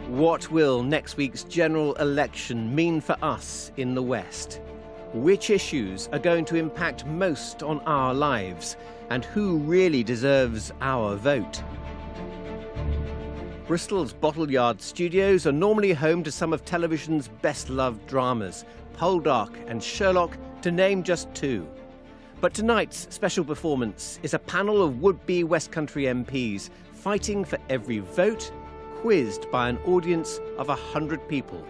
What will next week's general election mean for us in the West? Which issues are going to impact most on our lives? And who really deserves our vote? Bristol's Bottle Yard studios are normally home to some of television's best-loved dramas, Poldark and Sherlock, to name just two. But tonight's special performance is a panel of would-be West Country MPs fighting for every vote, quizzed by an audience of 100 people.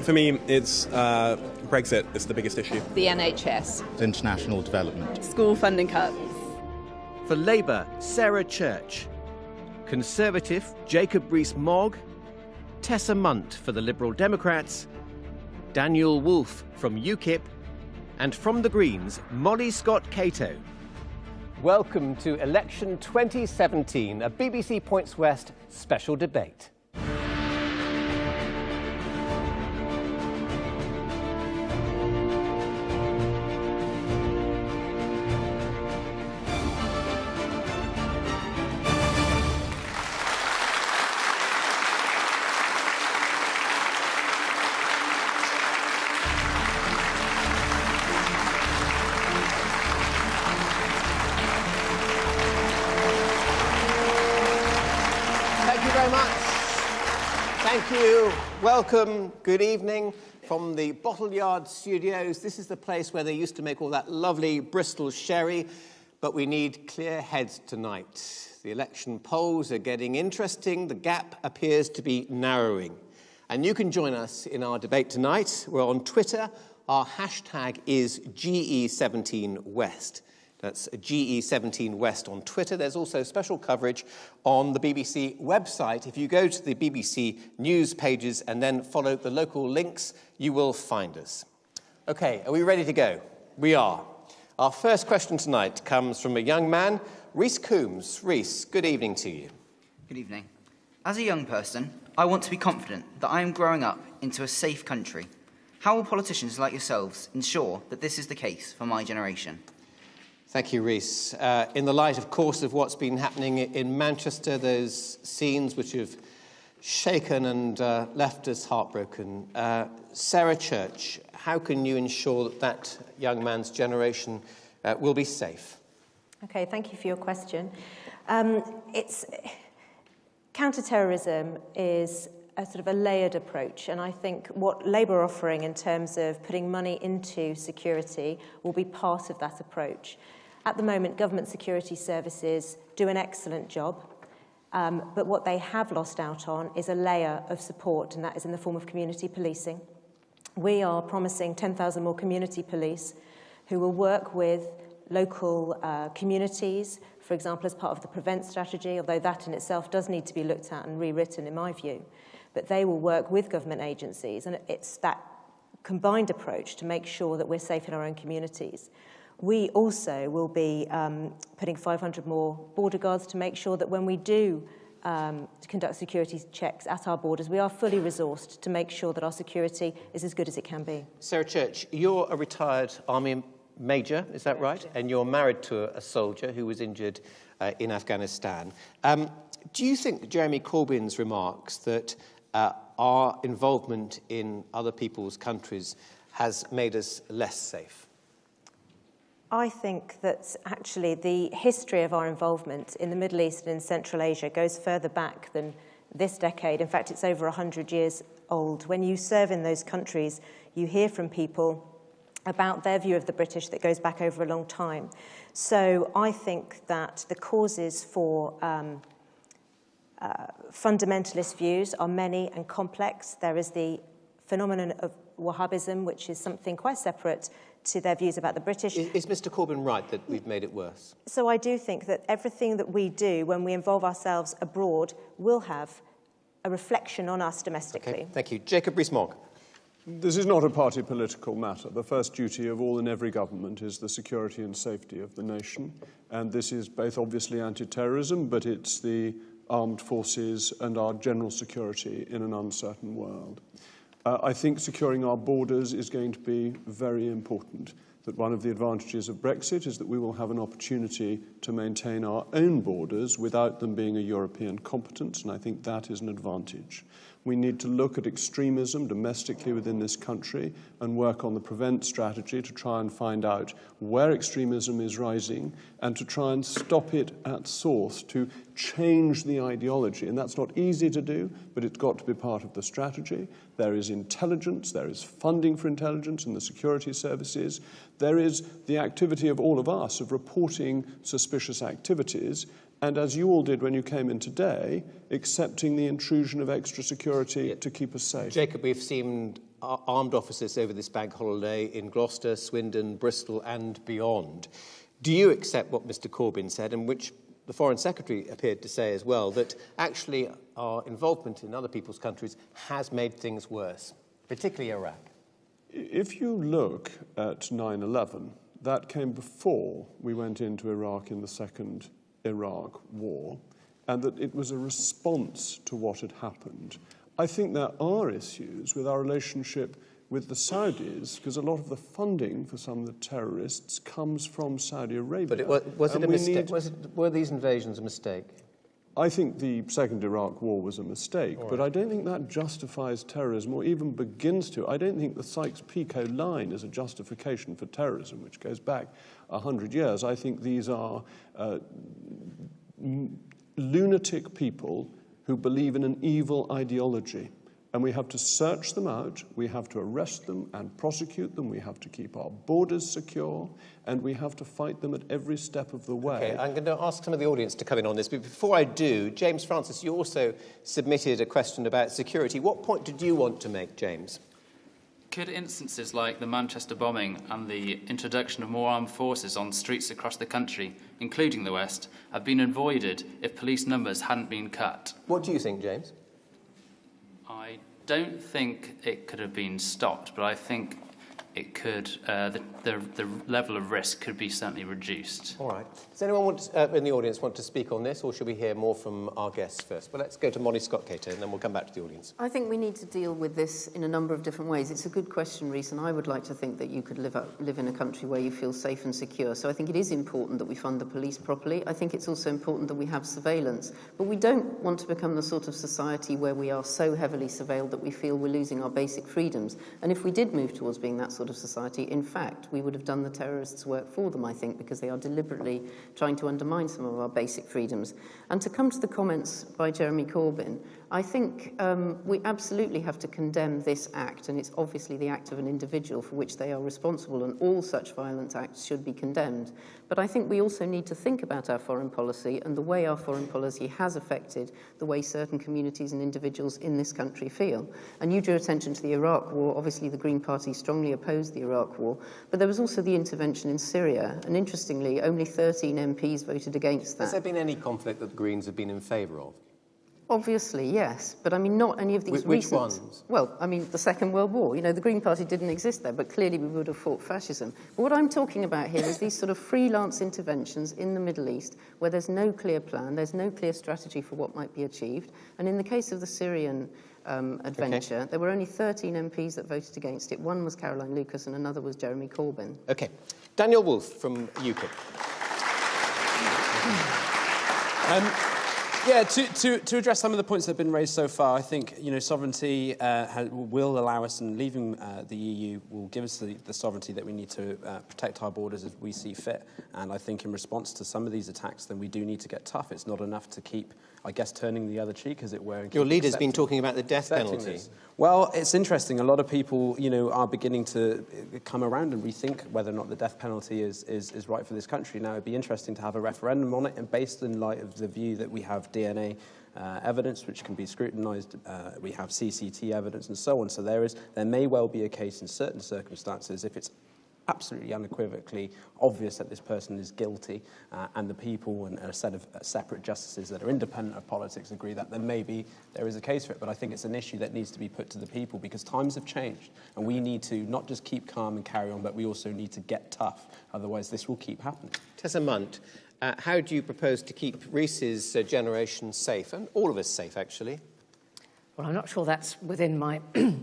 For me, it's Brexit is the biggest issue. The NHS. International development. School funding cuts. For Labour, Sarah Church. Conservative, Jacob Rees-Mogg. Tessa Munt for the Liberal Democrats. Daniel Wolfe from UKIP. And from the Greens, Molly Scott-Cato. Welcome to Election 2017, a BBC Points West special debate. Thank you. Welcome. Good evening from the Bottle Yard studios. This is the place where they used to make all that lovely Bristol sherry, but we need clear heads tonight. The election polls are getting interesting. The gap appears to be narrowing. And you can join us in our debate tonight. We're on Twitter. Our hashtag is GE17West. That's GE17West on Twitter. There's also special coverage on the BBC website. If you go to the BBC news pages and then follow the local links, you will find us. OK, are we ready to go? We are. Our first question tonight comes from a young man, Rhys Coombs. Rhys, good evening to you. Good evening. As a young person, I want to be confident that I am growing up into a safe country. How will politicians like yourselves ensure that this is the case for my generation? Thank you, Rhys. In the light, of course, of what's been happening in Manchester, those scenes which have shaken and left us heartbroken. Sarah Church, how can you ensure that that young man's generation will be safe? OK, thank you for your question. Counter-terrorism is a sort of a layered approach, and I think what Labour are offering in terms of putting money into security will be part of that approach. At the moment, government security services do an excellent job, but what they have lost out on is a layer of support, and that is in the form of community policing. We are promising 10,000 more community police who will work with local communities, for example, as part of the Prevent strategy, although that in itself does need to be looked at and rewritten, in my view. But they will work with government agencies, and it's that combined approach to make sure that we're safe in our own communities. We also will be putting 500 more border guards to make sure that when we do conduct security checks at our borders, we are fully resourced to make sure that our security is as good as it can be. Sarah Church, you're a retired army major, is that right? And you're married to a soldier who was injured in Afghanistan. Do you think Jeremy Corbyn's remarks that our involvement in other people's countries has made us less safe? I think that actually the history of our involvement in the Middle East and in Central Asia goes further back than this decade. In fact, it's over 100 years old. When you serve in those countries, you hear from people about their view of the British that goes back over a long time. So I think that the causes for fundamentalist views are many and complex. There is the phenomenon of Wahhabism, which is something quite separate to their views about the British. Is Mr Corbyn right that we've made it worse? So I do think that everything that we do when we involve ourselves abroad will have a reflection on us domestically. Okay, thank you. Jacob Rees-Mogg. This is not a party political matter. The first duty of all and every government is the security and safety of the nation. And this is both obviously anti-terrorism, but it's the armed forces and our general security in an uncertain world. I think securing our borders is going to be very important. that one of the advantages of Brexit is that we will have an opportunity to maintain our own borders without them being a European competence, and I think that is an advantage. We need to look at extremism domestically within this country and work on the prevent strategy to try and find out where extremism is rising and to try and stop it at source, to change the ideology. And that's not easy to do, but it's got to be part of the strategy. There is intelligence, there is funding for intelligence in the security services, there is the activity of all of us of reporting suspicious activities, and as you all did when you came in today, accepting the intrusion of extra security to keep us safe. Jacob, we've seen armed officers over this bank holiday in Gloucester, Swindon, Bristol and beyond. Do you accept what Mr Corbyn said, and which the Foreign Secretary appeared to say as well, that actually our involvement in other people's countries has made things worse, particularly Iraq? If you look at 9/11, that came before we went into Iraq in the second Iraq war, and that it was a response to what had happened. I think there are issues with our relationship with the Saudis, because a lot of the funding for some of the terrorists comes from Saudi Arabia. But was it a mistake? Were these invasions a mistake? I think the second Iraq war was a mistake, but I don't think that justifies terrorism or even begins to. I don't think the Sykes-Picot line is a justification for terrorism, which goes back 100 years. I think these are lunatic people who believe in an evil ideology. And we have to search them out, we have to arrest them and prosecute them, we have to keep our borders secure, and we have to fight them at every step of the way. Okay, I'm going to ask some of the audience to come in on this, but before I do, James Francis, you also submitted a question about security. What point did you want to make, James? Could instances like the Manchester bombing and the introduction of more armed forces on streets across the country, including the West, have been avoided if police numbers hadn't been cut? What do you think, James? I don't think it could have been stopped, but I think it could. The level of risk could be certainly reduced. All right. Does anyone in the audience want to speak on this, or should we hear more from our guests first? Well, let's go to Molly Scott-Cato, and then we'll come back to the audience. I think we need to deal with this in a number of different ways. It's a good question, Rhys, and I would like to think that you could live in a country where you feel safe and secure. So I think it is important that we fund the police properly. I think it's also important that we have surveillance. But we don't want to become the sort of society where we are so heavily surveilled that we feel we're losing our basic freedoms. And if we did move towards being that sort of society, in fact, we would have done the terrorists' work for them, I think, because they are deliberately trying to undermine some of our basic freedoms. And to come to the comments by Jeremy Corbyn, I think we absolutely have to condemn this act, and it's obviously the act of an individual for which they are responsible, and all such violent acts should be condemned. But I think we also need to think about our foreign policy and the way our foreign policy has affected the way certain communities and individuals in this country feel. And you drew attention to the Iraq War. Obviously, the Green Party strongly opposed the Iraq War, but there was also the intervention in Syria, and interestingly, only 13 MPs voted against that. Has there been any conflict that the Greens have been in favour of? Obviously, yes, but I mean, not any of these Which ones? Well, I mean, the Second World War. You know, the Green Party didn't exist there, but clearly we would have fought fascism. But what I'm talking about here is these sort of freelance interventions in the Middle East where there's no clear plan, there's no clear strategy for what might be achieved. And in the case of the Syrian adventure, there were only 13 MPs that voted against it. One was Caroline Lucas and another was Jeremy Corbyn. OK. Daniel Wolfe from UKIP. Yeah, to address some of the points that have been raised so far, I think sovereignty will allow us, and leaving the EU will give us the sovereignty that we need to protect our borders as we see fit. And I think in response to some of these attacks, then we do need to get tough. It's not enough to keep, I guess, turning the other cheek, as it were. Your leader's been talking about the death penalty. This. Well, it's interesting. A lot of people, are beginning to come around and rethink whether or not the death penalty is right for this country. Now, it'd be interesting to have a referendum on it, and based in light of the view that we have DNA evidence which can be scrutinised, we have CCT evidence and so on. So there may well be a case in certain circumstances, if it's absolutely unequivocally obvious that this person is guilty, and the people and a set of separate justices that are independent of politics agree that there is a case for it. But I think it's an issue that needs to be put to the people, because times have changed and we need to not just keep calm and carry on, but we also need to get tough. Otherwise this will keep happening. Tessa Munt, how do you propose to keep Rhys's generation safe, and all of us safe, actually? Well, I'm not sure that's within my,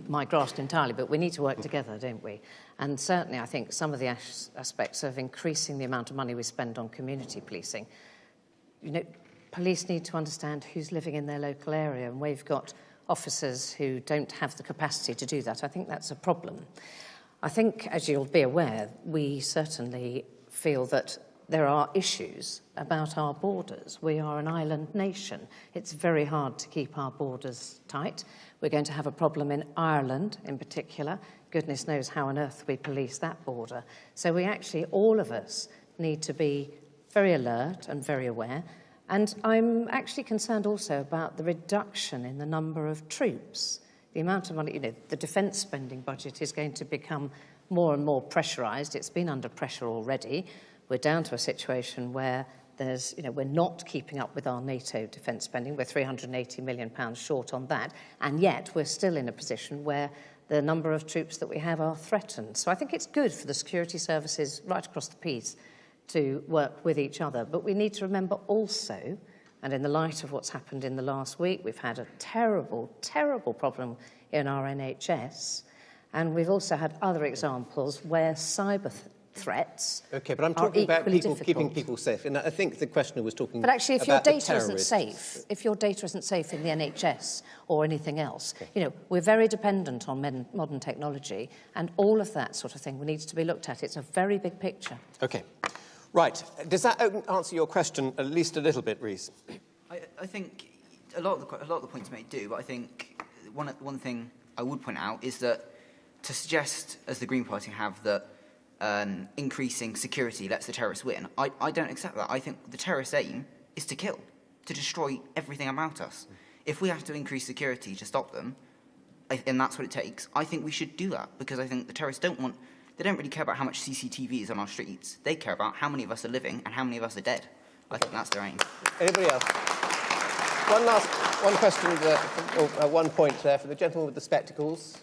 my grasp entirely, but we need to work together, don't we? And certainly I think some of the aspects of increasing the amount of money we spend on community policing, you know, police need to understand who's living in their local area, and we've got officers who don't have the capacity to do that. I think that's a problem. I think, as you'll be aware, we certainly feel that there are issues about our borders. We are an island nation. It's very hard to keep our borders tight. We're going to have a problem in Ireland in particular. Goodness knows how on earth we police that border. So we actually, all of us, need to be very alert and very aware. And I'm actually concerned also about the reduction in the number of troops. The amount of money, you know, the defence spending budget is going to become more and more pressurised. It's been under pressure already. We're down to a situation where there's, you know, we're not keeping up with our NATO defence spending. We're £380 million short on that. And yet we're still in a position where the number of troops that we have are threatened. So I think it's good for the security services right across the piece to work with each other. But we need to remember also, and in the light of what's happened in the last week, we've had a terrible, terrible problem in our NHS. And we've also had other examples where cyber threats. Okay, but I'm talking about people difficult. keeping people safe. And I think the questioner was talking about But actually, if your data isn't terrorists. safe, if your data isn't safe in the NHS or anything else, you know, we're very dependent on modern technology, and all of that sort of thing needs to be looked at. It's a very big picture. Okay. Right. Does that answer your question at least a little bit, Rhys? I think a lot of the points made do, but I think one thing I would point out is that to suggest, as the Green Party have, that increasing security lets the terrorists win, I don't accept that. I think the terrorists' aim is to kill, to destroy everything about us. If we have to increase security to stop them, and that's what it takes, I think we should do that, because I think the terrorists they don't really care about how much CCTV is on our streets. They care about how many of us are living and how many of us are dead. I think that's their aim. Anybody else? One question, one point there for the gentleman with the spectacles.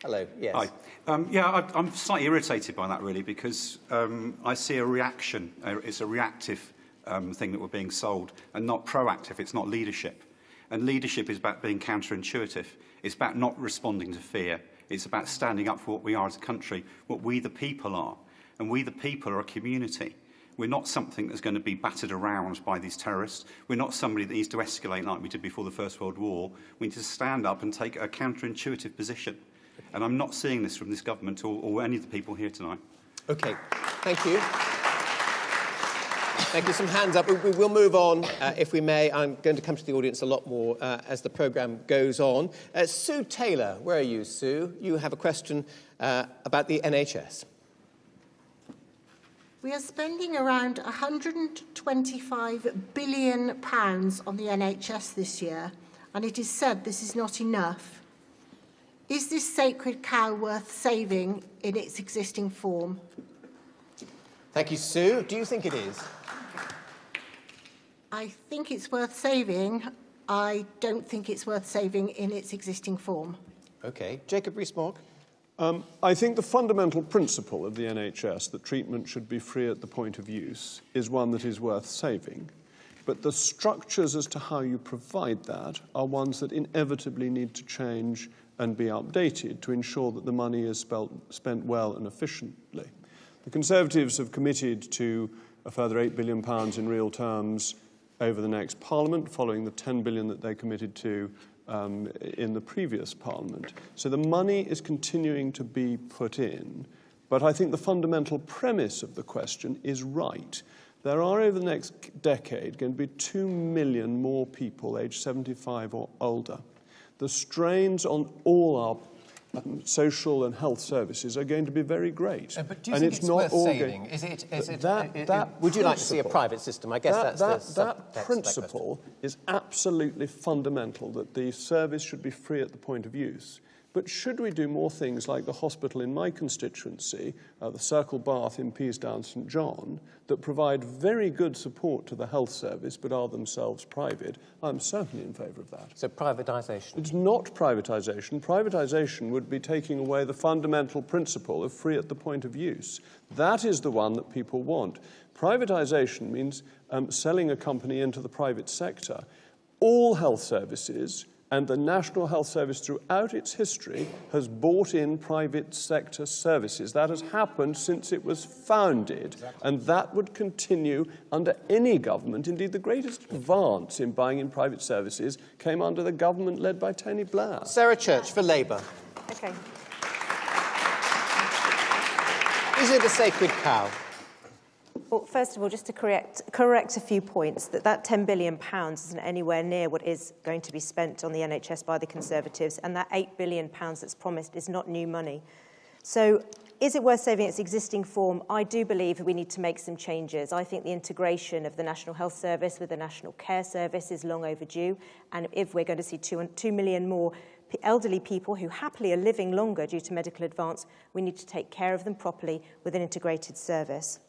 Hello, yes. Hi. I'm slightly irritated by that, really, because I see a reaction. It's a reactive thing that we're being sold, and not proactive. It's not leadership. And leadership is about being counterintuitive. It's about not responding to fear. It's about standing up for what we are as a country, what we the people are. And we the people are a community. We're not something that's going to be battered around by these terrorists. We're not somebody that needs to escalate like we did before the First World War. We need to stand up and take a counterintuitive position. And I'm not seeing this from this government or any of the people here tonight. Okay, thank you. Thank you. Some hands up. We will move on, if we may. I'm going to come to the audience a lot more as the programme goes on. Sue Taylor, where are you, Sue? You have a question about the NHS. We are spending around £125 billion on the NHS this year, and it is said this is not enough. Is this sacred cow worth saving in its existing form? Thank you, Sue. Do you think it is? I think it's worth saving. I don't think it's worth saving in its existing form. OK. Jacob Rees-Mogg? I think the fundamental principle of the NHS, that treatment should be free at the point of use, is one that is worth saving. But the structures as to how you provide that are ones that inevitably need to change and be updated to ensure that the money is spent well and efficiently. The Conservatives have committed to a further £8 billion in real terms over the next Parliament, following the £10 billion that they committed to in the previous Parliament. So the money is continuing to be put in, but I think the fundamental premise of the question is right. There are, over the next decade, going to be 2 million more people aged 75 or older. The strains on all our social and health services are going to be very great. But do you think it's worth saving? Would you like to see a private system? I guess that principle is absolutely fundamental, that the service should be free at the point of use. But should we do more things like the hospital in my constituency, the Circle Bath in Peasdown St John, that provide very good support to the health service but are themselves private, I'm certainly in favour of that. So privatisation? It's not privatisation. Privatisation would be taking away the fundamental principle of free at the point of use. That is the one that people want. Privatisation means selling a company into the private sector. All health services And the National Health Service, throughout its history, has bought in private sector services. That has happened since it was founded, and that would continue under any government. Indeed, the greatest advance in buying in private services came under the government led by Tony Blair. Sarah Church for Labour. Okay. Is it a sacred cow? Well, first of all, just to correct a few points, that £10 billion isn't anywhere near what is going to be spent on the NHS by the Conservatives, and that £8 billion that's promised is not new money. So is it worth saving its existing form? I do believe we need to make some changes. I think the integration of the National Health Service with the National Care Service is long overdue, and if we're going to see 2 million more elderly people who happily are living longer due to medical advance, we need to take care of them properly with an integrated service.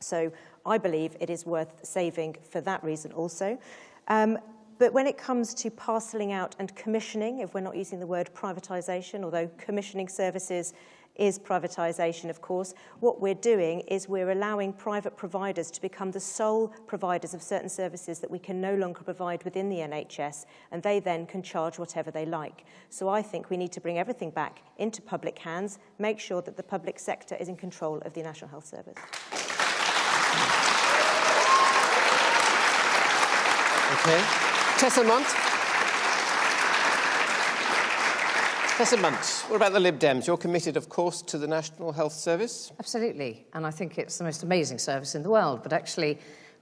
So I believe it is worth saving for that reason also. But when it comes to parcelling out and commissioning, if we're not using the word privatisation, although commissioning services is privatisation, of course, what we're doing is we're allowing private providers to become the sole providers of certain services that we can no longer provide within the NHS, and they then can charge whatever they like. So I think we need to bring everything back into public hands, make sure that the public sector is in control of the National Health Service. Okay. Tessa Munt. Tessa Munt, what about the Lib Dems? You're committed, of course, to the National Health Service. Absolutely, and I think it's the most amazing service in the world. But actually,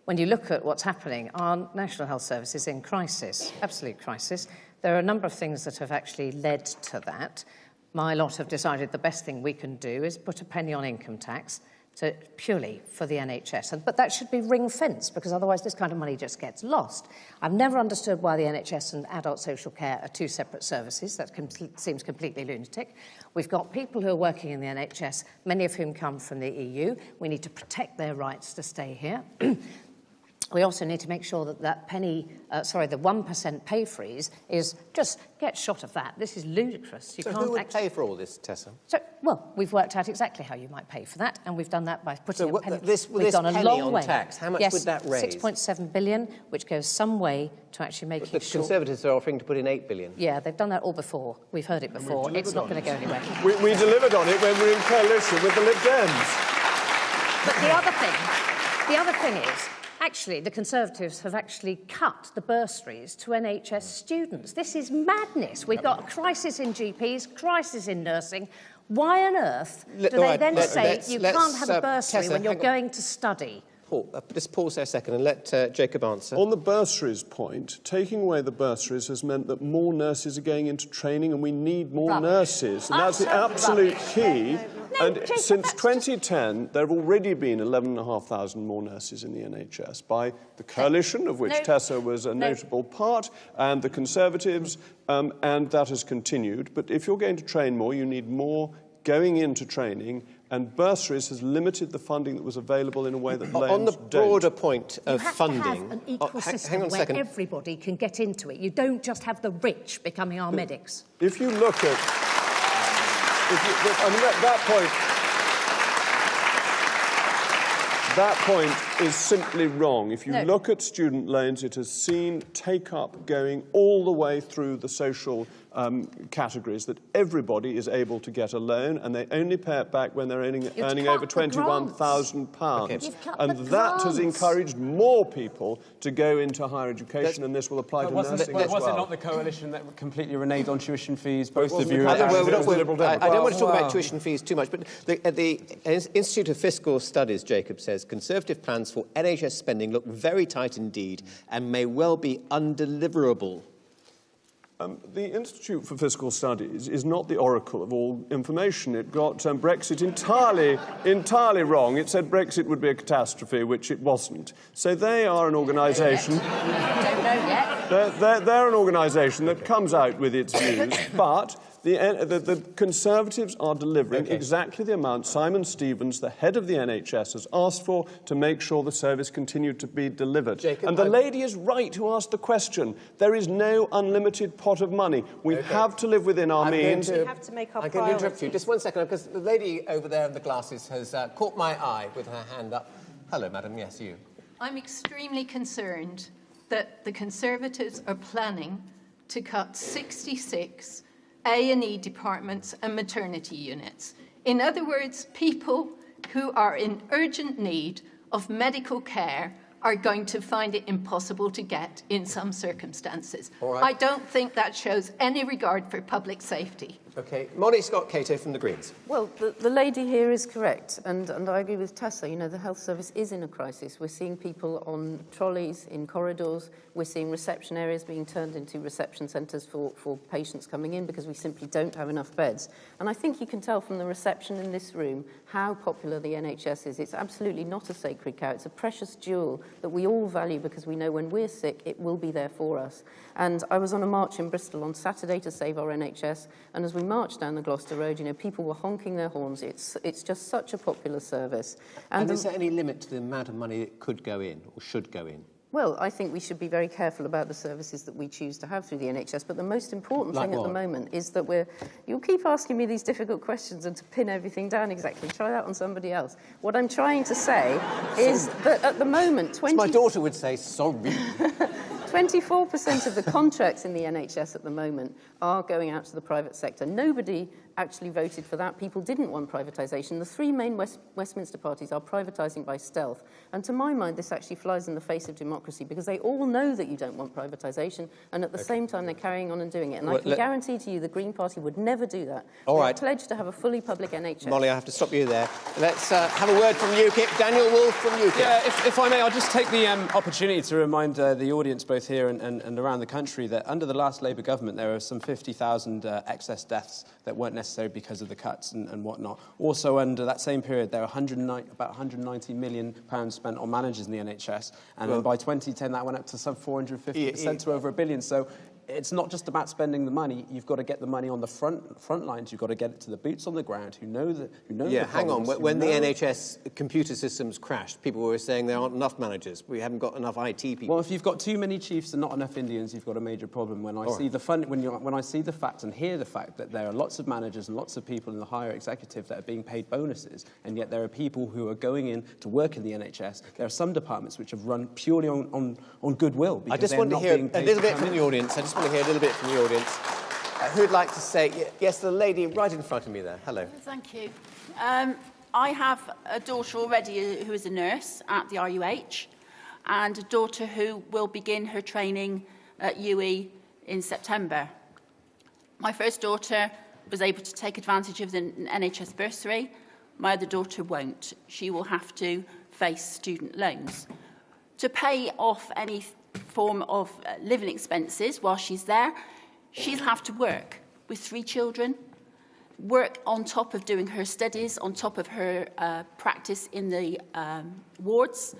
when you look at what's happening, our National Health Service is in crisis, absolute crisis. There are a number of things that have actually led to that. My lot have decided the best thing we can do is put a penny on income tax, so purely for the NHS. But that should be ring-fenced, because otherwise this kind of money just gets lost. I've never understood why the NHS and adult social care are two separate services. That seems completely lunatic. We've got people who are working in the NHS, many of whom come from the EU. We need to protect their rights to stay here. We also need to make sure that the 1% pay freeze is just get shot of that. This is ludicrous. So who would pay for all this, Tessa? Well, we've worked out exactly how you might pay for that, and we've done that by putting a penny. We've gone a long way. Tax, how much would that raise? 6.7 billion, which goes some way to actually making sure. The Conservatives are offering to put in 8 billion. Yeah, they've done that all before. We've heard it before. It's not going to go anywhere. We delivered on it when we were in coalition with the Lib Dems. But the other thing is, actually, the Conservatives have actually cut the bursaries to NHS students. This is madness. We've got a crisis in GPs, crisis in nursing. Why on earth do they then say you can't have a bursary when you're going to study? Just pause there a second and let Jacob answer. On the bursaries point, taking away the bursaries has meant that more nurses are going into training, and we need more nurses. And that's the absolute key. And Jacob, since 2010, there have already been 11,500 more nurses in the NHS by the coalition, of which Tessa was a notable part, and the Conservatives, and that has continued. But if you're going to train more, you need more going into training, and bursaries has limited the funding that was available in a way that loans on the broader point of funding, you have to have an equal system where everybody can get into it. You don't just have the rich becoming our medics. If you look at, that point is simply wrong. If you look at student loans, it has seen take-up going all the way through the social categories, that everybody is able to get a loan, and they only pay it back when they're earning over £21,000. Okay. And that has encouraged more people to go into higher education, and this will apply to nursing as well. Was it not the coalition that completely reneged on tuition fees? Both of you. I don't want to talk about tuition fees too much, but the Institute of Fiscal Studies, Jacob says, Conservative plans for NHS spending look very tight indeed and may well be undeliverable. The Institute for Fiscal Studies is not the oracle of all information. It got Brexit entirely wrong. It said Brexit would be a catastrophe, which it wasn't. So they are an organisation... Don't know yet. They're an organisation that comes out with its views, but the Conservatives are delivering exactly the amount Simon Stevens, the head of the NHS, has asked for to make sure the service continued to be delivered. Jacob, and the lady is right who asked the question. There is no unlimited pot of money. We have to live within our means. We have to make our I'm going to interrupt you just one second, because the lady over there in the glasses has caught my eye with her hand up. Hello, madam. Yes, you. I'm extremely concerned that the Conservatives are planning to cut 66 A&E departments and maternity units. In other words, people who are in urgent need of medical care are going to find it impossible to get in some circumstances. All right. I don't think that shows any regard for public safety. OK. Molly Scott-Cato from the Greens. Well, the lady here is correct, and I agree with Tessa. You know, the health service is in a crisis. We're seeing people on trolleys, in corridors. We're seeing reception areas being turned into reception centres for patients coming in because we simply don't have enough beds. And I think you can tell from the reception in this room how popular the NHS is. It's absolutely not a sacred cow. It's a precious jewel that we all value because we know when we're sick, it will be there for us. And I was on a march in Bristol on Saturday to save our NHS, and as we marched down the Gloucester Road, you know, people were honking their horns. It's just such a popular service. And is there any limit to the amount of money that could go in or should go in? Well, I think we should be very careful about the services that we choose to have through the NHS, but the most important thing at the moment is that you'll keep asking me these difficult questions and to pin everything down exactly. Try that on somebody else. What I'm trying to say is that at the moment... My daughter would say, sorry. 24% of the contracts in the NHS at the moment are going out to the private sector. Nobody actually voted for that. People didn't want privatisation. The three main Westminster parties are privatising by stealth. And to my mind, this actually flies in the face of democracy because they all know that you don't want privatisation, and at the same time, they're carrying on and doing it. And I can guarantee to you the Green Party would never do that. They're pledged to have a fully public NHS. Molly, I have to stop you there. Let's have a word from UKIP. Daniel Wolfe from UKIP. Yeah, if I may, I'll just take the opportunity to remind the audience both here and around the country that under the last Labour government, there are some 50,000 excess deaths that weren't necessary because of the cuts and whatnot. Also, under that same period, there are about £190 million spent on managers in the NHS, and then by 2010, that went up to some 450% to over £1 billion. So it's not just about spending the money. You've got to get the money on the front lines. You've got to get it to the boots on the ground who know the hang on. When the NHS computer systems crashed, people were saying there aren't enough managers. We haven't got enough IT people. Well, if you've got too many chiefs and not enough Indians, you've got a major problem. When I see when I see the fact and hear the fact that there are lots of managers and lots of people in the higher executive that are being paid bonuses, and yet there are people who are going in to work in the NHS. There are some departments which have run purely on goodwill. I just want to hear a little bit from the audience. Who'd like to say... Yes, the lady right in front of me there. Hello. Thank you. I have a daughter already who is a nurse at the RUH and a daughter who will begin her training at UE in September. My first daughter was able to take advantage of the NHS bursary. My other daughter won't. She will have to face student loans. To pay off any form of living expenses while she's there, she'll have to work with 3 children, work on top of doing her studies, on top of her practice in the wards.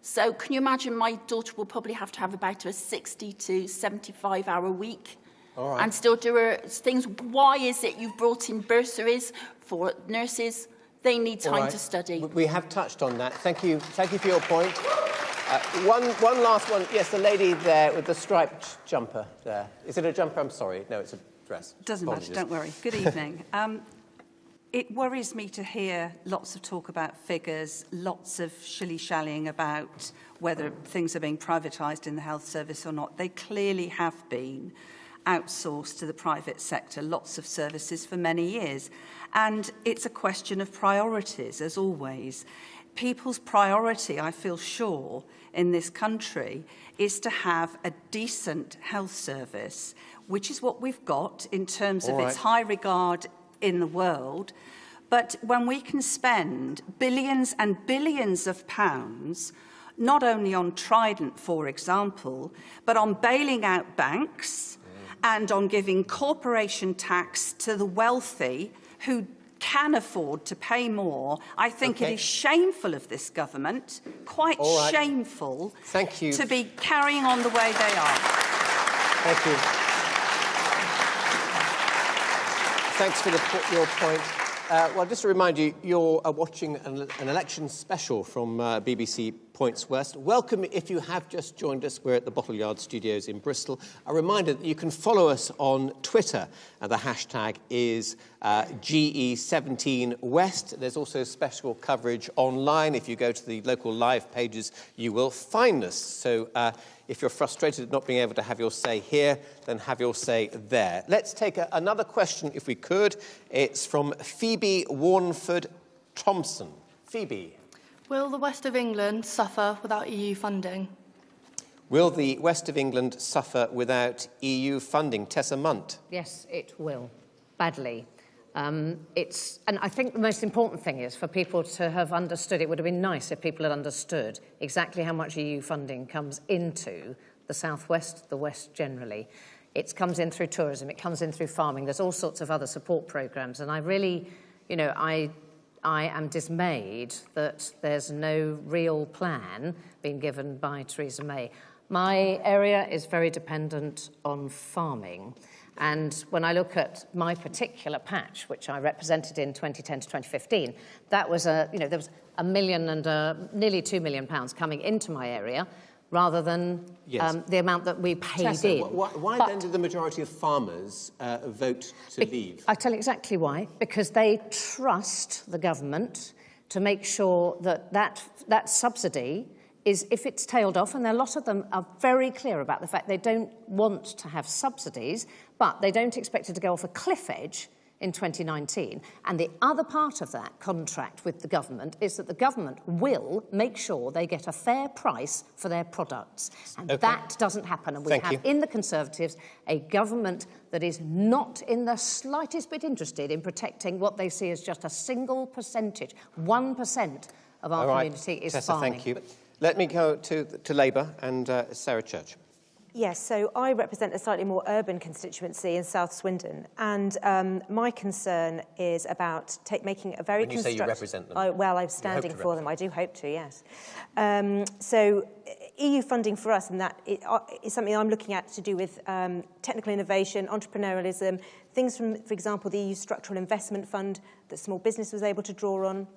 So can you imagine my daughter will probably have to have about a 60 to 75-hour week and still do her things. Why is it you've brought in bursaries for nurses? They need time to study. We have touched on that. Thank you for your point. One last one. Yes, the lady there with the striped jumper there. Is it a jumper? I'm sorry. No, it's a dress. Doesn't matter, don't worry. Good evening. It worries me to hear lots of talk about figures, lots of shilly-shallying about whether things are being privatised in the health service or not. They clearly have been outsourced to the private sector, lots of services for many years. And it's a question of priorities, as always. People's priority, I feel sure, in this country is to have a decent health service, which is what we've got in terms of its high regard in the world. But when we can spend billions and billions of pounds, not only on Trident, for example, but on bailing out banks and on giving corporation tax to the wealthy who can afford to pay more, I think it is shameful of this government, quite shameful, to be carrying on the way they are. Thank you. Thanks for your point. Well, just to remind you, you're watching an election special from BBC points west. Welcome if you have just joined us. We're at the Bottle Yard Studios in Bristol. A reminder that you can follow us on Twitter. The hashtag is GE17West. There's also special coverage online. If you go to the local live pages, you will find us. So if you're frustrated at not being able to have your say here, then have your say there. Let's take another question, if we could. It's from Phoebe Warnford-Thompson. Phoebe. Will the West of England suffer without EU funding? Will the West of England suffer without EU funding? Tessa Munt. Yes, it will, badly. And I think the most important thing is for people to have understood. It would have been nice if people had understood exactly how much EU funding comes into the southwest, the west generally. It comes in through tourism, it comes in through farming. There's all sorts of other support programmes, and I really, I am dismayed that there's no real plan being given by Theresa May. My area is very dependent on farming. And when I look at my particular patch, which I represented in 2010 to 2015, that was there was £1 million and nearly £2 million coming into my area, rather than the amount that we paid Tessa, in. Why then did the majority of farmers vote to leave? I tell you exactly why. Because they trust the government to make sure that subsidy is, if it's tailed off, and a lot of them are very clear about the fact they don't want to have subsidies, but they don't expect it to go off a cliff edge in 2019. And the other part of that contract with the government is that the government will make sure they get a fair price for their products. And that doesn't happen. And we have in the Conservatives a government that is not in the slightest bit interested in protecting what they see as just a single percentage. 1% of our community is Tessa, farming. thank you. Let me go to Labour and Sarah Church. Yes, so I represent a slightly more urban constituency in South Swindon, and my concern is about making a very When you say you represent them? well, I'm standing for them. I do hope to, yes. So EU funding for us, and that is something I'm looking at to do with technical innovation, entrepreneurialism, things from, for example, the EU Structural Investment Fund that small business was able to draw on.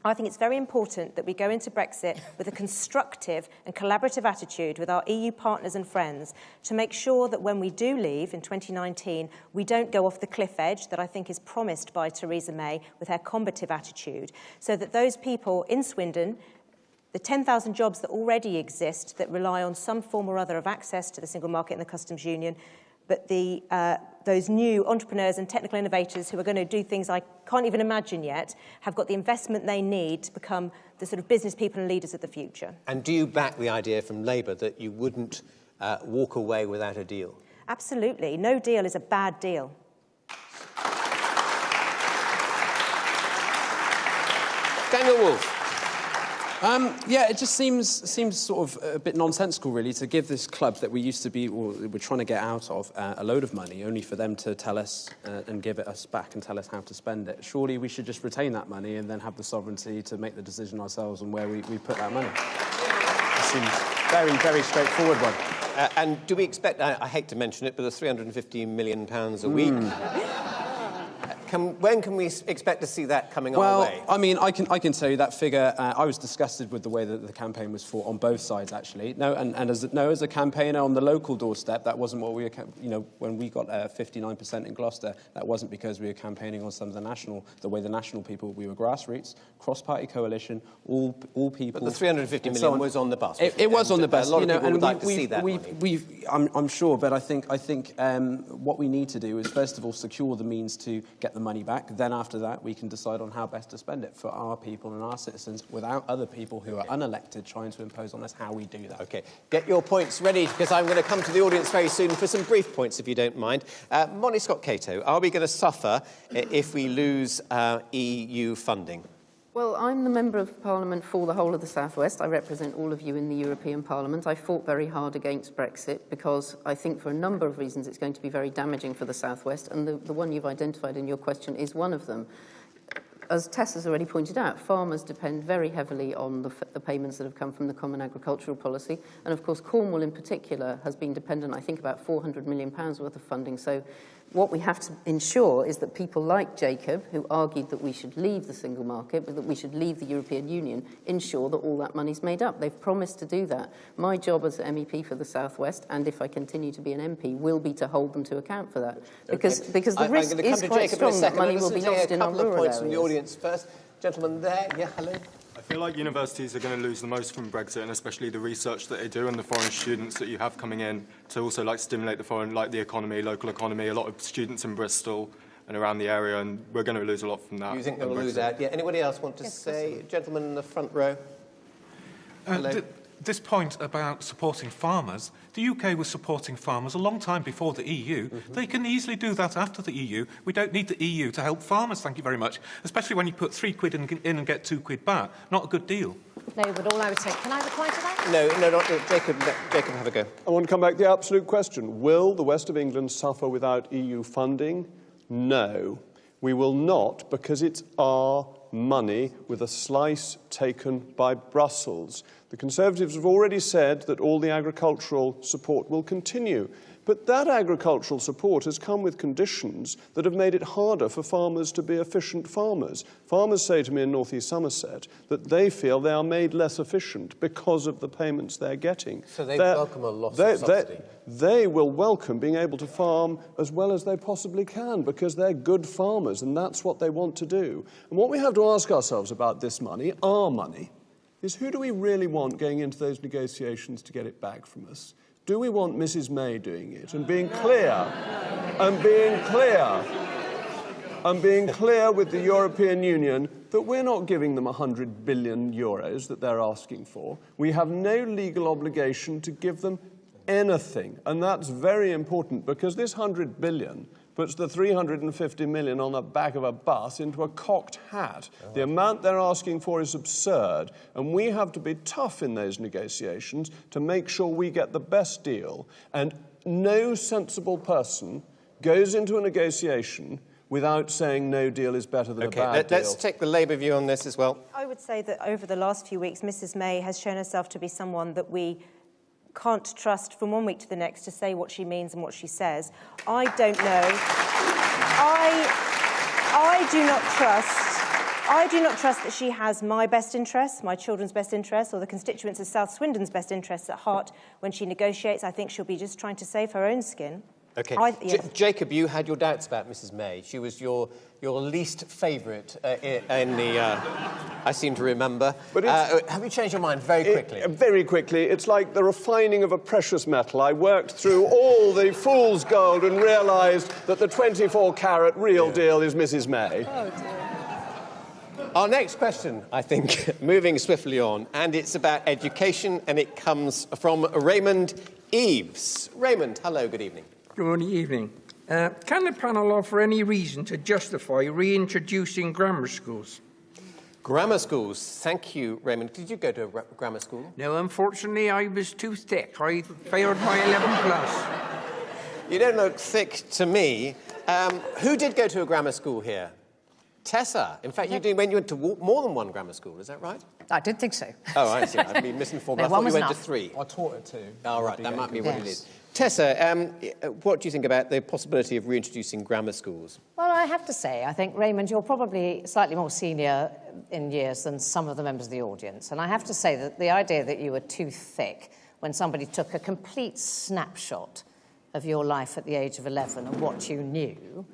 I think it's very important that we go into Brexit with a constructive and collaborative attitude with our EU partners and friends to make sure that when we do leave in 2019, we don't go off the cliff edge that I think is promised by Theresa May with her combative attitude, so that those people in Swindon, the 10,000 jobs that already exist that rely on some form or other of access to the single market and the customs union, but those new entrepreneurs and technical innovators who are going to do things I can't even imagine yet have got the investment they need to become the sort of business people and leaders of the future. And do you back the idea from Labour that you wouldn't walk away without a deal? Absolutely. No deal is a bad deal. Daniel Wolfe. Yeah, it just seems sort of a bit nonsensical, really, to give this club that we used to be, or we're trying to get out of, a load of money, only for them to tell us and give it us back and tell us how to spend it. Surely we should just retain that money and then have the sovereignty to make the decision ourselves on where we put that money. It seems very, very straightforward one. And do we expect, I hate to mention it, but the £350 million a week... When can we expect to see that coming our way? Well, I mean, I can tell you that figure. I was disgusted with the way that the campaign was fought on both sides, actually. As a campaigner on the local doorstep, that wasn't what we were. When we got 59% in Gloucester, that wasn't because we were campaigning on some of the way the national people. We were grassroots, cross-party coalition, all people. But the 350 million was on the bus. It was on the bus. A lot of people would like to see that money. I'm sure, but I think what we need to do is first of all secure the means to get the money back. Then after that, we can decide on how best to spend it for our people and our citizens without other people who are unelected trying to impose on us how we do that. OK. Get your points ready, because I'm going to come to the audience very soon for some brief points, if you don't mind. Molly Scott-Cato, are we going to suffer if we lose EU funding? Well, I'm the Member of Parliament for the whole of the South West. I represent all of you in the European Parliament. I fought very hard against Brexit because I think for a number of reasons it's going to be very damaging for the South West, and the one you've identified in your question is one of them. As Tess has already pointed out, farmers depend very heavily on the payments that have come from the Common Agricultural Policy, and of course Cornwall in particular has been dependent, I think, about £400 million worth of funding. So what we have to ensure is that people like Jacob, who argued that we should leave the single market, but that we should leave the European Union, ensure that all that money's made up. They've promised to do that. My job as MEP for the South West, and if I continue to be an MP, will be to hold them to account for that. Because the risk is quite strong that money will be lost in our rural areas. A couple of points from the audience first. Gentleman there, yeah, hello. I feel like universities are going to lose the most from Brexit, and especially the research that they do and the foreign students that you have coming in to also stimulate the foreign, the economy, local economy. A lot of students in Bristol and around the area, and we're going to lose a lot from that. You think they'll lose out? Yeah. Anybody else want to say? Gentleman in the front row. Hello. This point about supporting farmers, the UK was supporting farmers a long time before the EU. They can easily do that after the EU. We don't need the EU to help farmers, thank you very much, especially when you put £3 in and get £2 back. Not a good deal. No, but all I would say, can I reply to that? No, not Jacob. Jacob, have a go. I want to come back to the absolute question. Will the West of England suffer without EU funding? No. We will not, because it's our money with a slice taken by Brussels. The Conservatives have already said that all the agricultural support will continue. But that agricultural support has come with conditions that have made it harder for farmers to be efficient farmers. Farmers say to me in North East Somerset that they feel they are made less efficient because of the payments they're getting. So they welcome a loss of subsidy? They will welcome being able to farm as well as they possibly can because they're good farmers and that's what they want to do. And what we have to ask ourselves about this money, our money, is who do we really want going into those negotiations to get it back from us? Do we want Mrs May doing it and being clear with the European Union that we're not giving them 100 billion euros that they're asking for? We have no legal obligation to give them anything, and that's very important because this 100 billion puts the 350 million on the back of a bus into a cocked hat. The amount they're asking for is absurd, and we have to be tough in those negotiations to make sure we get the best deal. And no sensible person goes into a negotiation without saying no deal is better than a bad deal. Let's take the Labour view on this as well. I would say that over the last few weeks, Mrs May has shown herself to be someone that we can't trust from one week to the next to say what she means and what she says. I don't know. I do not trust that she has my best interests, my children's best interests, or the constituents of South Swindon's best interests at heart when she negotiates. I think she'll be just trying to save her own skin. Okay. Yes. Jacob, you had your doubts about Mrs May. She was your least favourite in the... I seem to remember. But have you changed your mind very quickly? Very quickly. It's like the refining of a precious metal. I worked through all the fool's gold and realised that the 24-carat real deal is Mrs May. Oh, dear. Our next question, I think, moving swiftly on, and it's about education, and it comes from Raymond Eves. Raymond, hello, good evening. Good evening. Can the panel offer any reason to justify reintroducing grammar schools? Grammar schools. Thank you, Raymond. Did you go to a grammar school? No, unfortunately, I was too thick. I failed my 11 plus. You don't look thick to me. Who did go to a grammar school here? Tessa. In fact, you went to more than one grammar school, is that right? I did think so. Oh, I see. I've been misinformed. No, I thought you went enough. to 3. I taught it too. Oh, right. That might be what it is. Tessa, what do you think about the possibility of reintroducing grammar schools? Well, I have to say, I think, Raymond, you're probably slightly more senior in years than some of the members of the audience. And I have to say that the idea that you were too thick when somebody took a complete snapshot of your life at the age of 11 and what you knew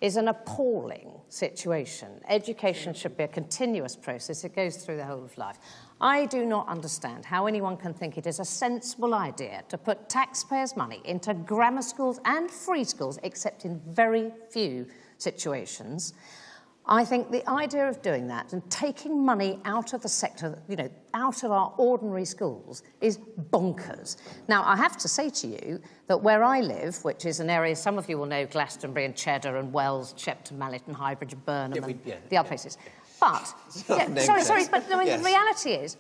is an appalling situation. Education should be a continuous process. It goes through the whole of life. I do not understand how anyone can think it is a sensible idea to put taxpayers' money into grammar schools and free schools, except in very few situations. I think the idea of doing that and taking money out of the sector, out of our ordinary schools, is bonkers. Now, I have to say to you that where I live, which is an area, some of you will know Glastonbury and Cheddar and Wells, Shepton Mallet and Highbridge and Burnham and the other places. But, the reality is,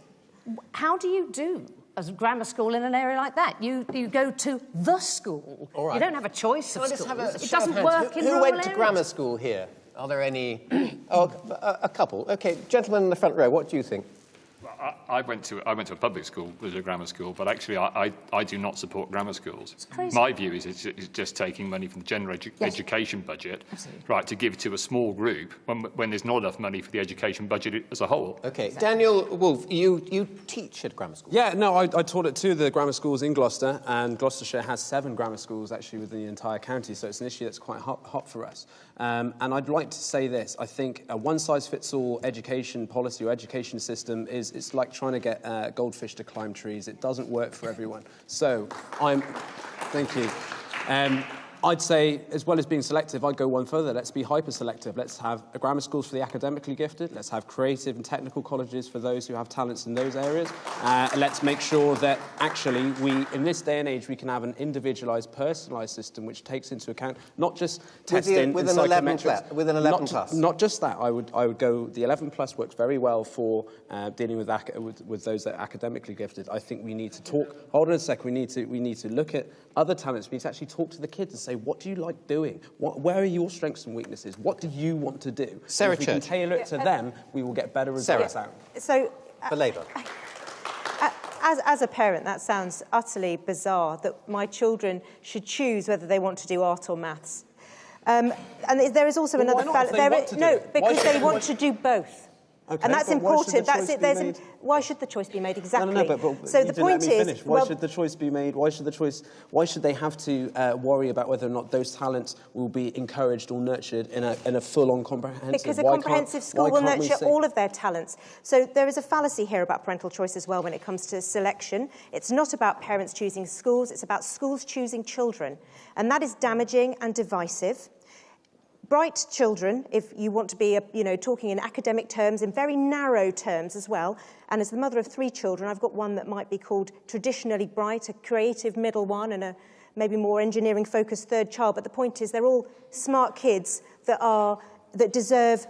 how do you do a grammar school in an area like that? You go to the school. All right. You don't have a choice of schools. It doesn't work in rural rural went to areas. grammar school here? Are there any? A couple. OK, gentleman in the front row, what do you think? Well, I went to a public school, there's a grammar school, but actually I do not support grammar schools. It's crazy. My view is it's just taking money from the general education budget, right, to give to a small group when there's not enough money for the education budget as a whole. Okay, Daniel Wolfe, you teach at grammar school. Yeah, no, I taught at 2 of the grammar schools in Gloucester, and Gloucestershire has 7 grammar schools actually within the entire county, so it's an issue that's quite hot for us. And I'd like to say this: I think a one-size-fits-all education policy or education system it's like trying to get goldfish to climb trees. It doesn't work for everyone. So thank you. I'd say, as well as being selective, I'd go one further. Let's be hyper-selective. Let's have grammar schools for the academically gifted. Let's have creative and technical colleges for those who have talents in those areas. Let's make sure that actually in this day and age, we can have an individualised, personalised system which takes into account not just testing with and an 11 psychometrics. With an 11 plus. Not just that. I would go. The 11 plus works very well for dealing with those that are academically gifted. I think we need to talk. Hold on a second. We need to look at other talents. We need to actually talk to the kids and say, what do you like doing? Where are your strengths and weaknesses? What do you want to do? Sarah If we can tailor it to them, we will get better results out. So, for Labour. As a parent, that sounds utterly bizarre that my children should choose whether they want to do art or maths. And there is also another fallacy. No, because they want to do both. Okay, and that's important. Why should the choice be made? Exactly. No, but so the point is, why should the choice be made? Why should they have to worry about whether or not those talents will be encouraged or nurtured in a full-on comprehensive? Because a comprehensive school will nurture all of their talents. So there is a fallacy here about parental choice as well when it comes to selection. It's not about parents choosing schools. It's about schools choosing children, and that is damaging and divisive. Bright children, if you want to be, talking in academic terms, in very narrow terms as well, and as the mother of 3 children, I've got one that might be called traditionally bright, a creative middle one, and a maybe more engineering-focused 3rd child. But the point is, they're all smart kids that deserve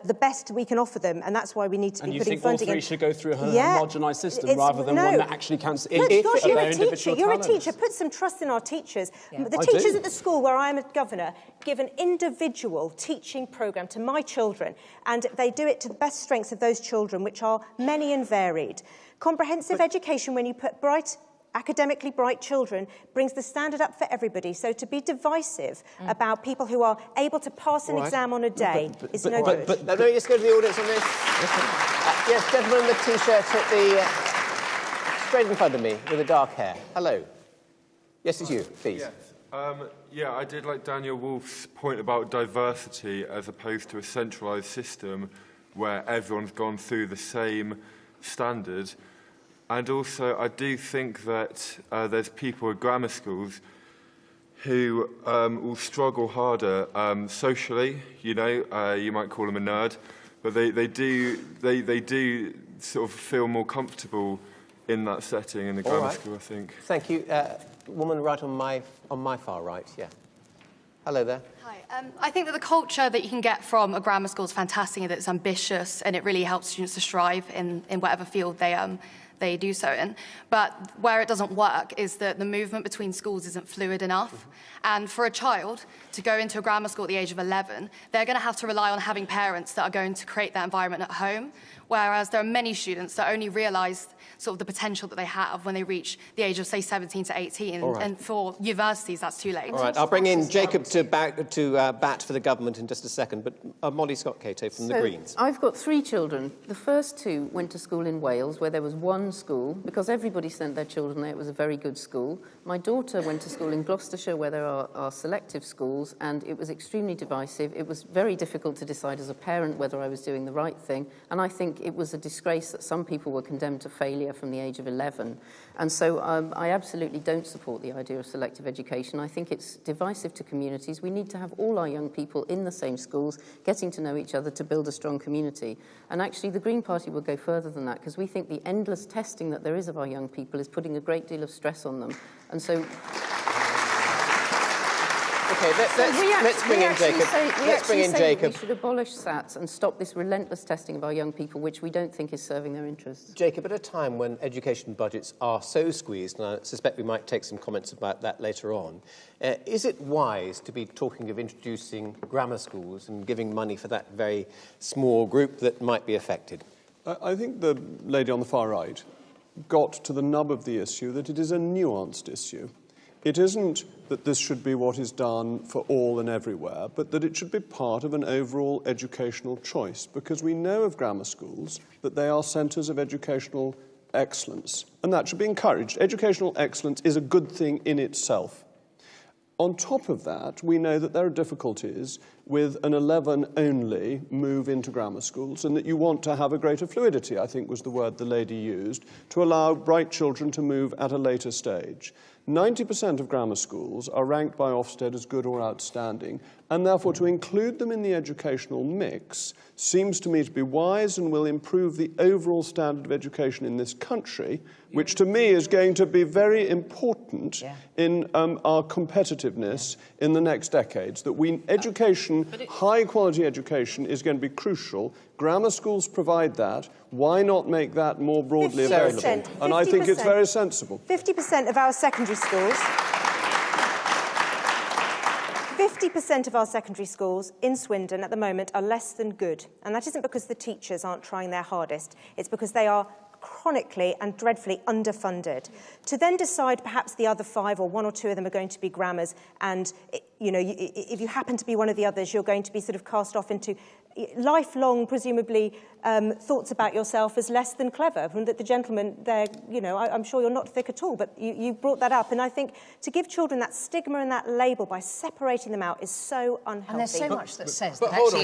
the best we can offer them, and that's why we need to be putting funding in. And you think all 3 should go through a homogenised system rather than one that actually counts in Gosh, their individual talents? You're a teacher. Put some trust in our teachers. Yeah. The teachers at the school where I am a governor give an individual teaching programme to my children, and they do it to the best strengths of those children, which are many and varied. Comprehensive education, when you put academically bright children, brings the standard up for everybody. So to be divisive about people who are able to pass an exam on a day is no good. But no, just go to the audience on this. Yes, gentleman in the T-shirt straight in front of me with the dark hair. Hello. Yes, it's you, please. Yes. I did like Daniel Wolfe's point about diversity as opposed to a centralised system where everyone's gone through the same standard. And also, I do think that there's people at grammar schools who will struggle harder socially. You might call them a nerd, but they do sort of feel more comfortable in that setting in the grammar school, I think. Thank you. Woman right on my far right, yeah. Hello there. Hi. I think that the culture that you can get from a grammar school is fantastic, and that it's ambitious, and it really helps students to strive in whatever field they do so in. But where it doesn't work is that the movement between schools isn't fluid enough. And for a child to go into a grammar school at the age of 11, they're going to have to rely on having parents that are going to create that environment at home. Whereas there are many students that only realise sort of the potential that they have when they reach the age of, say, 17 to 18. Right. And for universities, that's too late. All right, I'll bring in Jacob to bat for the government in just a second, but Molly Scott-Cato from the Greens. I've got 3 children. The first 2 went to school in Wales, where there was one school, because everybody sent their children there. It was a very good school. My daughter went to school in Gloucestershire, where there are selective schools, and it was extremely divisive. It was very difficult to decide as a parent whether I was doing the right thing, and I think it was a disgrace that some people were condemned to failure from the age of 11. And so I absolutely don't support the idea of selective education. I think it's divisive to communities. We need to have all our young people in the same schools, getting to know each other to build a strong community. And actually, the Green Party will go further than that, because we think the endless testing that there is of our young people is putting a great deal of stress on them. And so... Okay, let's bring in Jacob. Let's bring in Jacob. We should abolish SATs and stop this relentless testing of our young people, which we don't think is serving their interests. Jacob, at a time when education budgets are so squeezed, and I suspect we might take some comments about that later on, is it wise to be talking of introducing grammar schools and giving money for that very small group that might be affected? I think the lady on the far right got to the nub of the issue, that it is a nuanced issue. It isn't that this should be what is done for all and everywhere, but that it should be part of an overall educational choice, because we know of grammar schools that they are centres of educational excellence, and that should be encouraged. Educational excellence is a good thing in itself. On top of that, we know that there are difficulties with an 11-only move into grammar schools, and that you want to have a greater fluidity, I think was the word the lady used, to allow bright children to move at a later stage. 90% of grammar schools are ranked by Ofsted as good or outstanding, and therefore to include them in the educational mix seems to me to be wise and will improve the overall standard of education in this country, which to me is going to be very important in our competitiveness in the next decades. That education, high-quality education, is going to be crucial. Grammar schools provide that. Why not make that more broadly available? 50%. And I think it's very sensible. 50% of our secondary schools... 50% of our secondary schools in Swindon at the moment are less than good. And that isn't because the teachers aren't trying their hardest. It's because they are chronically and dreadfully underfunded. To then decide perhaps the other 5 or 1 or 2 of them are going to be grammars, and you know, if you happen to be one of the others, you're going to be sort of cast off into lifelong, presumably, thoughts about yourself as less than clever. And that the gentleman there, you know, I'm sure you're not thick at all, but you brought that up. And I think to give children that stigma and that label by separating them out is so unhealthy. And there's so much that says that actually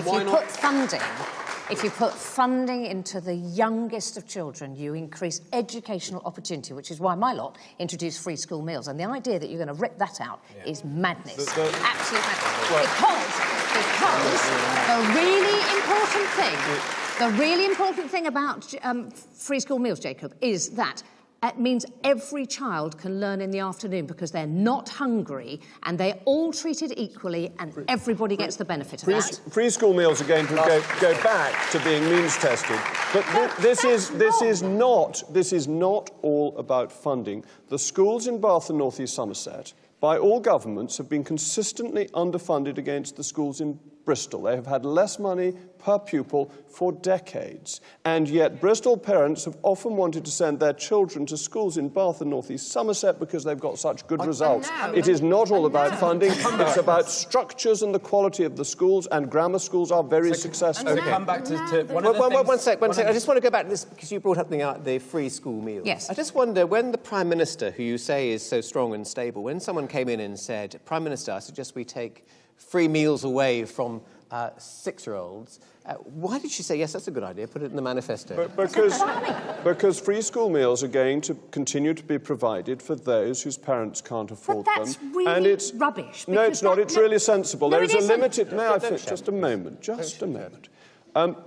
if you put funding into the youngest of children, you increase educational opportunity, which is why my lot introduced free school meals. And the idea that you're going to rip that out is madness. Absolute madness. Because the really important thing about free school meals, Jacob, is that it means every child can learn in the afternoon because they're not hungry and they're all treated equally and everybody gets the benefit of that. Free school meals are going to go back to being means tested. But this is not all about funding. The schools in Bath and North East Somerset, by all governments, have been consistently underfunded against the schools in Bristol. They have had less money per pupil for decades. And yet Bristol parents have often wanted to send their children to schools in Bath and North East Somerset because they've got such good results. It is not all about funding. It's about structures and the quality of the schools, and grammar schools are very successful. Okay. Come back to one of the things... One sec. I just want to go back to this because you brought up the free school meals. Yes. I just wonder, when the Prime Minister, who you say is so strong and stable, when someone came in and said, Prime Minister, I suggest we take free meals away from 6-year-olds, why did she say, yes, that's a good idea, put it in the manifesto? Because free school meals are going to continue to be provided for those whose parents can't afford them. That's really and it's rubbish. No, it's not. It's really sensible. No, there is it a isn't. limited... May I finish? Just a moment. Just a moment.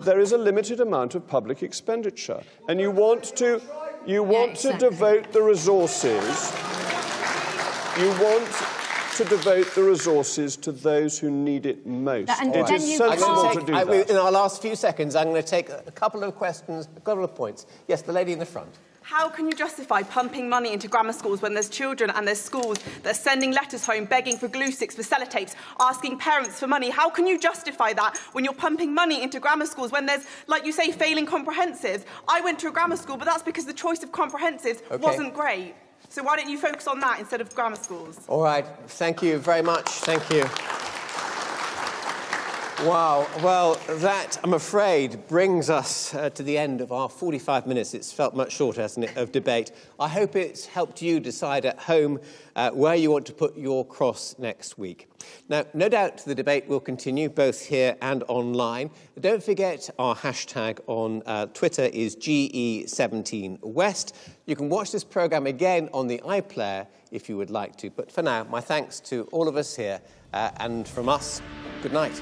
There is a limited amount of public expenditure, and you want to devote the resources... You want to devote the resources to those who need it most. It is sensible to do that. In our last few seconds, I'm going to take a couple of questions, a couple of points. Yes, the lady in the front. How can you justify pumping money into grammar schools when there's children and there's schools that are sending letters home, begging for glue sticks, for sellotapes, asking parents for money? How can you justify that when you're pumping money into grammar schools when there's, like you say, failing comprehensives? I went to a grammar school, but that's because the choice of comprehensives wasn't great. So why don't you focus on that instead of grammar schools? All right. Thank you very much. Thank you. Wow. Well, that, I'm afraid, brings us to the end of our 45 minutes. It's felt much shorter, hasn't it, of debate. I hope it's helped you decide at home where you want to put your cross next week. Now, no doubt the debate will continue both here and online. Don't forget our hashtag on Twitter is GE17West. You can watch this programme again on the iPlayer if you would like to. But for now, my thanks to all of us here, and from us, good night.